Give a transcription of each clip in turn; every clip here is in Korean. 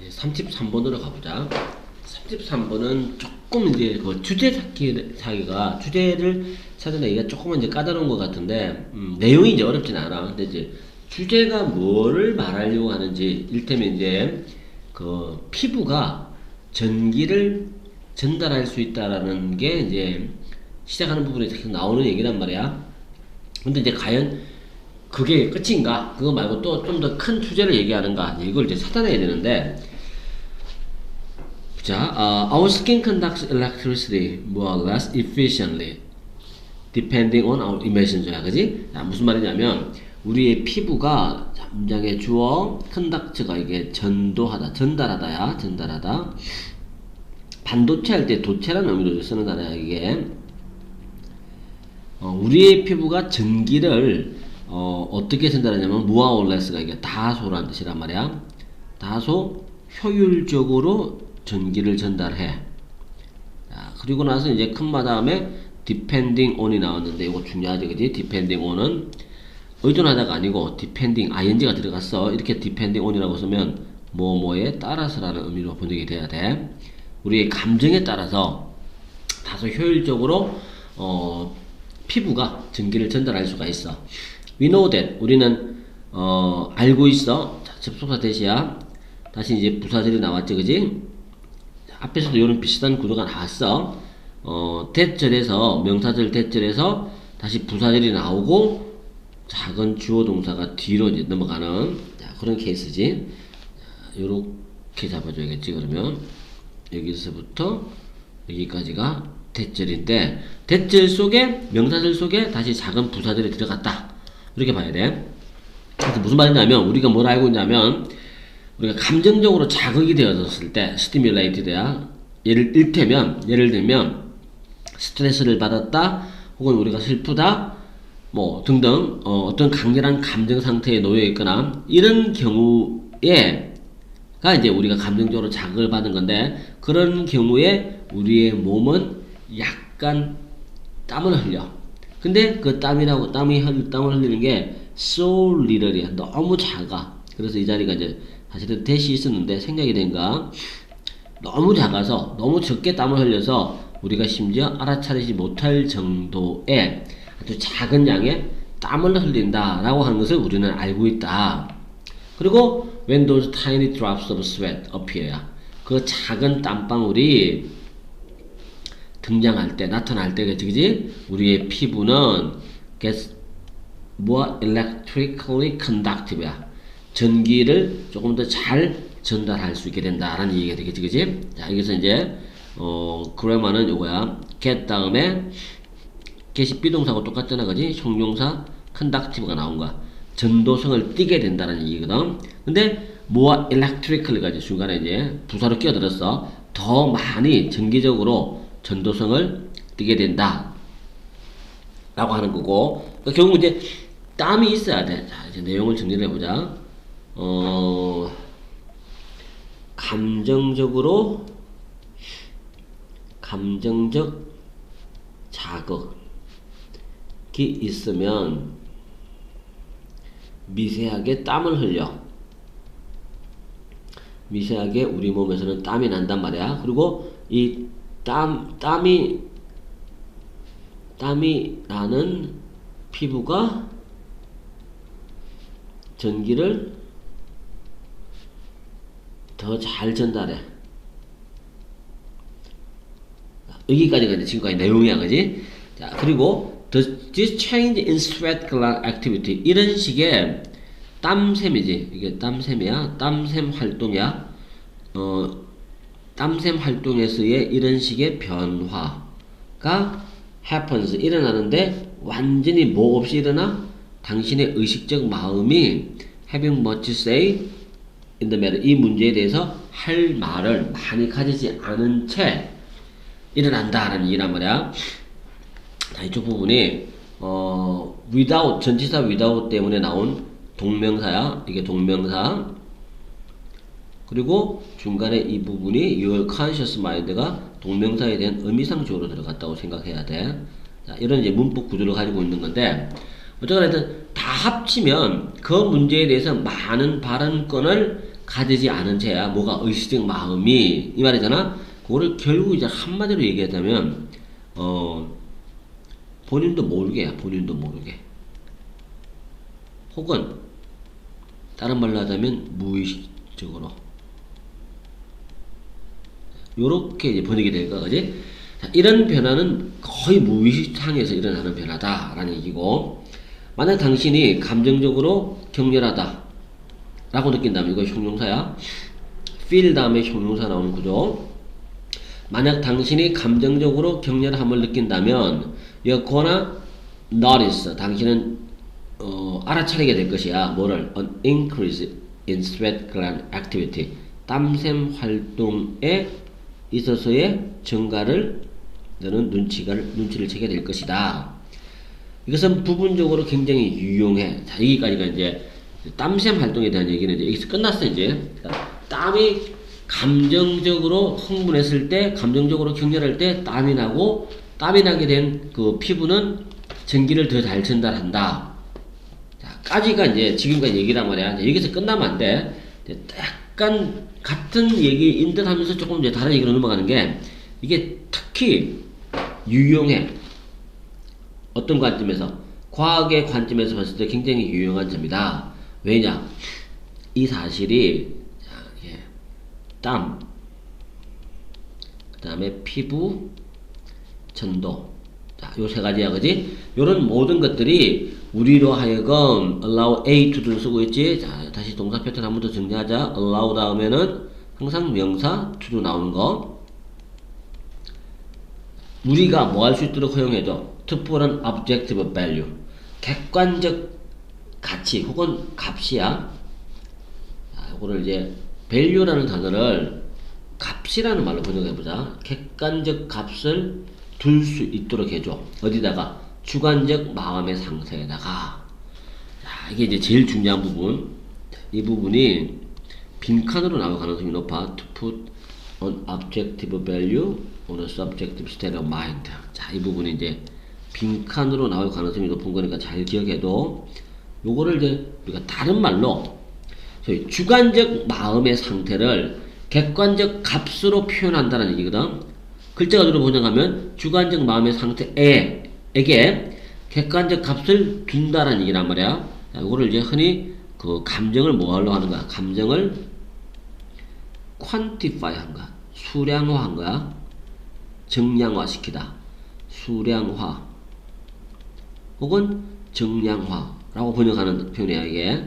33번으로 가보자. 33번은 조금 이제 그 주제 찾기가 주제를 찾아내기가 조금은 이제 까다로운 것 같은데, 내용이 이제 어렵진 않아. 근데 이제 주제가 뭐를 말하려고 하는지, 일테면 이제 그 피부가 전기를 전달할 수 있다라는 게 이제 시작하는 부분에 계속 나오는 얘기란 말이야. 근데 이제 과연 그게 끝인가? 그거 말고 또 좀 더 큰 주제를 얘기하는가? 이걸 이제 찾아내야 되는데, 자, our skin conducts electricity more or less efficiently depending on our emission이야, 그지? 자, 무슨 말이냐면 우리의 피부가 문장의 주어 conduct가 이게 전도하다, 전달하다야, 전달하다. 반도체 할 때 도체라는 의미로 쓰는 단어야 이게. 우리의 피부가 전기를 어떻게 전달하냐면 more or less가 이게 다소라는 뜻이란 말이야. 다소 효율적으로 전기를 전달해. 자, 그리고 나서 이제 컴마 다음에 depending on이 나왔는데 이거 중요하지, 그지? depending on은 의존하다가 아니고 depending ing가 들어갔어. 이렇게 depending on이라고 쓰면 뭐뭐에 따라서라는 의미로 번역이 돼야 돼. 우리의 감정에 따라서 다소 효율적으로 피부가 전기를 전달할 수가 있어. We know that 우리는 알고 있어. 자, 접속사 대시야. 다시 이제 부사절이 나왔지, 그지? 앞에서도 이런 비슷한 구도가 나왔어. 대절에서 명사절 대절에서 다시 부사절이 나오고 작은 주어 동사가 뒤로 이제 넘어가는, 자, 그런 케이스지. 자, 요렇게 잡아줘야겠지. 그러면 여기서부터 여기까지가 대절인데, 대절 속에 명사절 속에 다시 작은 부사절이 들어갔다, 이렇게 봐야 돼. 그래서 무슨 말이냐면 우리가 뭘 알고 있냐면 우리가 감정적으로 자극이 되어졌을 때 스티뮬레이티드야. 예를 들면 스트레스를 받았다, 혹은 우리가 슬프다, 뭐 등등 어떤 강렬한 감정 상태에 놓여 있거나 이런 경우에가 이제 우리가 감정적으로 자극을 받은 건데, 그런 경우에 우리의 몸은 약간 땀을 흘려. 근데 그 땀을 흘리는 게 so little이야. 너무 작아. 그래서 이 자리가 이제 사실은 대시 있었는데 생략이 된가? 너무 작아서 너무 적게 땀을 흘려서 우리가 심지어 알아차리지 못할 정도의 아주 작은 양의 땀을 흘린다 라고 하는 것을 우리는 알고 있다. 그리고 when those tiny drops of sweat appear, 그 작은 땀방울이 등장할 때, 나타날 때, 그치? 우리의 피부는 gets more electrically conductive야. 전기를 조금 더 잘 전달할 수 있게 된다라는 얘기가 되겠지, 그치? 자, 여기서 이제 그래머는 요거야. get 다음에 get이 비동사하고 똑같잖아, 그치? 형용사 conductive가 나온 거야. 전도성을 띠게 된다는 얘기거든. 근데 more electrically가 이제 중간에 이제 부사로 끼어들었어. 더 많이 전기적으로 전도성을 띠게 된다 라고 하는 거고, 결국 이제 땀이 있어야 돼. 자, 이제 내용을 정리를 해보자. 감정적 자극이 있으면 미세하게 땀을 흘려. 미세하게 우리 몸에서는 땀이 난단 말이야. 그리고 이 땀이 나는 피부가 전기를 더 잘 전달해. 여기까지가 이제 지금까지 내용이야, 그지? 자, 그리고 this change in sweat gland activity, 이런 식의 땀샘이지. 이게 땀샘이야. 땀샘 활동이야. 땀샘 활동에서의 이런 식의 변화가 happens, 일어나는데 완전히 뭐 없이 일어나? 당신의 의식적 마음이 having much say in the matter, 이 문제에 대해서 할 말을 많이 가지지 않은 채 일어난다라는 얘기란 말이야. 자, 이쪽 부분이 without, 전치사 without 때문에 나온 동명사야. 이게 동명사. 그리고 중간에 이 부분이 your conscious mind가 동명사에 대한 의미상주어로 들어갔다고 생각해야 돼. 자, 이런 이제 문법 구조를 가지고 있는 건데, 어쨌거나 하여튼 다 합치면 그 문제에 대해서 많은 발언권을 가지지 않은 채야 뭐가 의식적 마음이 이 말이잖아. 그거를 결국 이제 한마디로 얘기하자면 본인도 모르게야. 본인도 모르게. 혹은 다른 말로 하자면 무의식적으로 요렇게 이제 번역이 될까, 그지? 자, 이런 변화는 거의 무의식 상에서 일어나는 변화다라는 얘기고, 만약 당신이 감정적으로 격렬하다 라고 느낀다면 이거 형용사야. feel 다음에 형용사 나오는 구조. 만약 당신이 감정적으로 격렬함을 느낀다면 you're gonna notice, 당신은 알아차리게 될 것이야. 뭐를? An increase in sweat gland activity, 땀샘 활동에 있어서의 증가를 너는 눈치를 채게 될 것이다. 이것은 부분적으로 굉장히 유용해. 자, 여기까지가 이제 땀샘 활동에 대한 얘기는 이제 여기서 끝났어. 이제 땀이 감정적으로 흥분했을 때, 감정적으로 격렬할 때 땀이 나고, 땀이 나게 된 그 피부는 전기를 더 잘 전달한다. 자, 까지가 이제 지금까지 얘기란 말이야. 여기서 끝나면 안 돼. 약간 같은 얘기인 듯 하면서 조금 이제 다른 얘기로 넘어가는 게, 이게 특히 유용해. 어떤 관점에서? 과학의 관점에서 봤을 때 굉장히 유용한 점이다. 왜냐? 이 사실이 땀, 그 다음에 피부, 전도, 자, 요 세 가지야, 그지? 요런 모든 것들이 우리로 하여금 allow A to를 쓰고 있지. 자, 다시 동사 패턴 한 번 더 정리하자. allow 다음에는 항상 명사 to 나오는 거. 우리가 뭐 할 수 있도록 허용해줘. 특별한 objective value, 객관적 가치 혹은 값이야. 자, 요거를 이제 value라는 단어를 값이라는 말로 번역해보자. 객관적 값을 둘 수 있도록 해줘. 어디다가? 주관적 마음의 상태에다가. 자, 이게 이제 제일 중요한 부분. 이 부분이 빈칸으로 나올 가능성이 높아. To put an objective value on a subjective state of mind. 자, 이 부분이 이제 빈칸으로 나올 가능성이 높은 거니까 잘 기억해도, 요거를 이제 우리가 다른 말로 소위 주관적 마음의 상태를 객관적 값으로 표현한다는 얘기거든. 글자 그대로 번역하면 주관적 마음의 상태에게 객관적 값을 둔다는 얘기란 말이야. 자, 이거를 이제 흔히 그 감정을 뭐하러 하는 거야? 감정을 quantify 한 거야. 수량화 한 거야. 정량화 시키다. 수량화 혹은 정량화라고 번역하는 표현이야, 이게.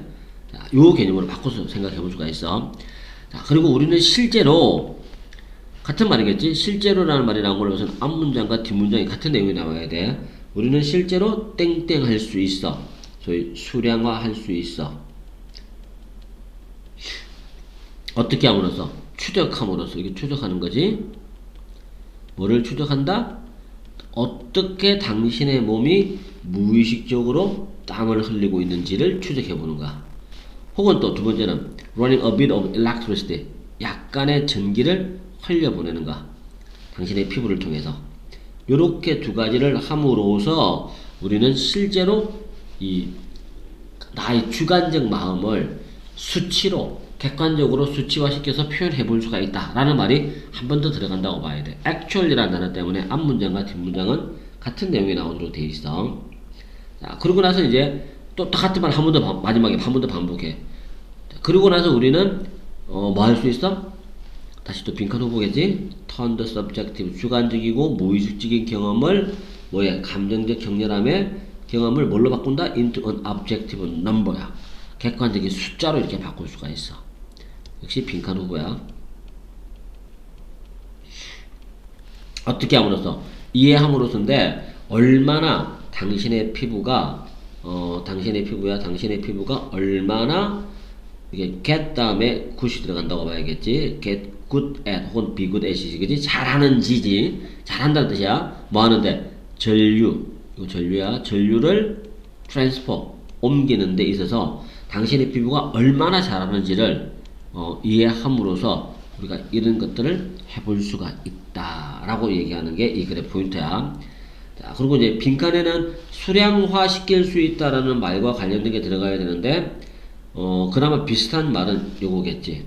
자, 요 개념으로 바꿔서 생각해 볼 수가 있어. 자, 그리고 우리는 실제로 같은 말이겠지? 실제로라는 말이 나온 걸로 해서는 앞문장과 뒷문장이 같은 내용이 나와야 돼. 우리는 실제로 땡땡 할 수 있어. 소위 수량화 할 수 있어. 어떻게 함으로써? 추적함으로써. 이게 추적하는 거지. 뭐를 추적한다? 어떻게 당신의 몸이 무의식적으로 땀을 흘리고 있는지를 추적해 보는 거야. 혹은 또 두 번째는 running a bit of electricity, 약간의 전기를 흘려보내는 거야. 당신의 피부를 통해서. 요렇게 두 가지를 함으로써 우리는 실제로 이 나의 주관적 마음을 수치로, 객관적으로 수치화시켜서 표현해 볼 수가 있다 라는 말이 한 번 더 들어간다고 봐야 돼. actual이라는 단어 때문에 앞문장과 뒷문장은 같은 내용이 나오도록 되어 있어. 자, 그러고 나서 이제 또 똑같은 말 한 번 더, 마지막에 한 번 더 반복해. 자, 그러고 나서 우리는 뭐 할 수 있어? 다시 또 빈칸 후보겠지? turn the subjective, 주관적이고 무의식적인 경험을 뭐야? 감정적 격렬함의 경험을 뭘로 바꾼다? into an objective number야. 객관적인 숫자로 이렇게 바꿀 수가 있어. 역시 빈칸 후보야. 어떻게 함으로써? 이해함으로써인데, 얼마나 당신의 피부가 당신의 피부가 얼마나 이게 get 다음에 good이 들어간다고 봐야겠지. get good at 혹은 be good at이지, 그지? 잘하는지지. 잘한다는 뜻이야. 뭐 하는데? 전류, 이거 전류야. 전류를 transfer, 옮기는 데 있어서 당신의 피부가 얼마나 잘하는지를 이해함으로써 우리가 이런 것들을 해볼 수가 있다라고 얘기하는 게 이 글의 포인트야. 자, 그리고 이제 빈칸에는 수량화 시킬 수 있다라는 말과 관련된 게 들어가야 되는데, 그나마 비슷한 말은 요거겠지.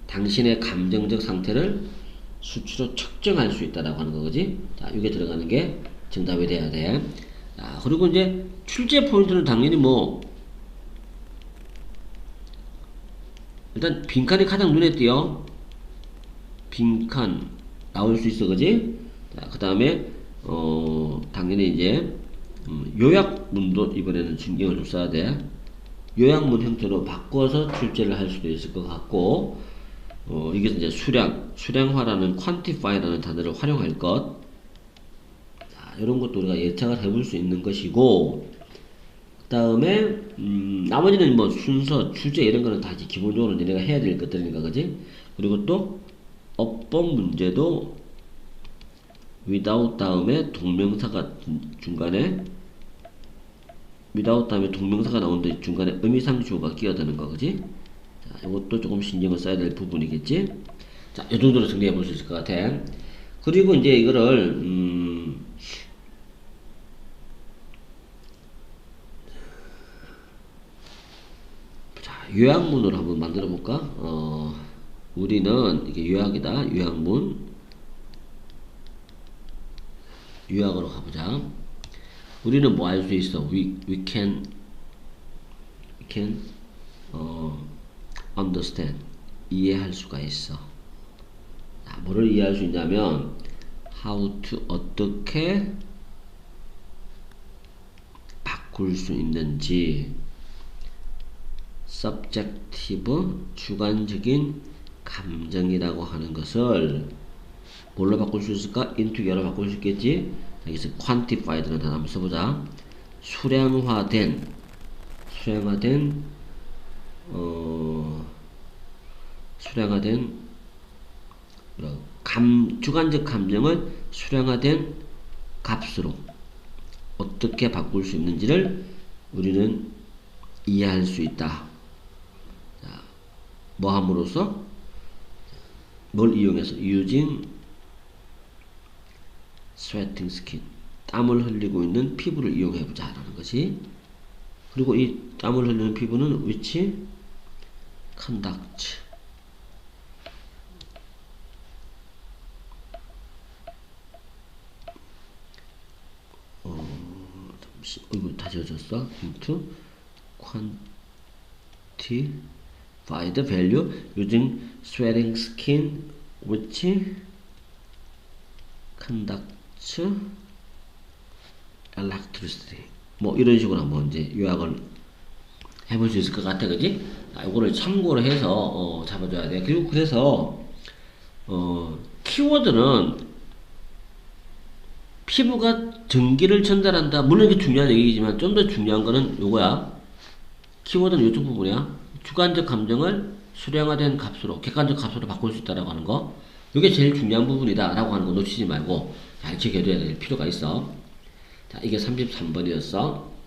당신의 감정적 상태를 수치로 측정할 수 있다라고 하는 거지. 자, 이게 들어가는 게 정답이 돼야 돼. 자, 그리고 이제 출제 포인트는 당연히 뭐 일단 빈칸이 가장 눈에 띄어. 빈칸 나올 수 있어, 그지? 자, 그 다음에 당연히 이제 요약문도 이번에는 신경을 좀 써야 돼. 요약문 형태로 바꿔서 출제를 할 수도 있을 것 같고, 이게 이제 수량화라는 quantify라는 단어를 활용할 것. 자, 이런 것도 우리가 예측을 해볼 수 있는 것이고, 그 다음에 나머지는 뭐 순서, 주제 이런 거는 다 기본적으로 내가 해야 될 것들이니까, 그지? 그리고 또 어법 문제도 without 다음에 동명사가 중간에 without 다음에 동명사가 나오는데 중간에 의미상주어가 끼어드는 거, 그지? 자, 이것도 조금 신경을 써야 될 부분이겠지? 자, 이 정도로 정리해 볼 수 있을 것 같아. 그리고 이제 이거를, 자, 요약문으로 한번 만들어 볼까? 우리는, 이게 요약이다. 요약문. 요약으로 가보자. 우리는 뭐 할 수 있어? We can understand. 이해할 수가 있어. 자, 뭐를 이해할 수 있냐면, how to, 어떻게 바꿀 수 있는지, subjective, 주관적인 감정이라고 하는 것을 뭘로 바꿀 수 있을까? into로 바꿀 수 있겠지? 여기서 quantify라는 단어 한번 써보자. 수량화된 주관적 감정을 수량화된 값으로 어떻게 바꿀 수 있는지를 우리는 이해할 수 있다. 자, 뭐 함으로써? 뭘 이용해서? using sweating skin. 땀을 흘리고 있는 피부를 이용해보자 라는 것이. 그리고 이 땀을 흘리는 피부는 which conduct 잠시 이거 다 지워졌어. into quantify the value using sweating skin which conducts electricity. 뭐 이런 식으로 한번 이제 요약을 해볼 수 있을 것 같아, 그지? 이거를 참고로 해서 잡아줘야 돼. 그리고 그래서 키워드는 피부가 전기를 전달한다. 물론 이게 중요한 얘기지만 좀 더 중요한 거는 요거야. 키워드는 요쪽 부분이야. 주관적 감정을 수량화된 값으로, 객관적 값으로 바꿀 수 있다라고 하는 거. 이게 제일 중요한 부분이다 라고 하는 거 놓치지 말고 잘 지켜둬야 될 필요가 있어. 자, 이게 33번이었어.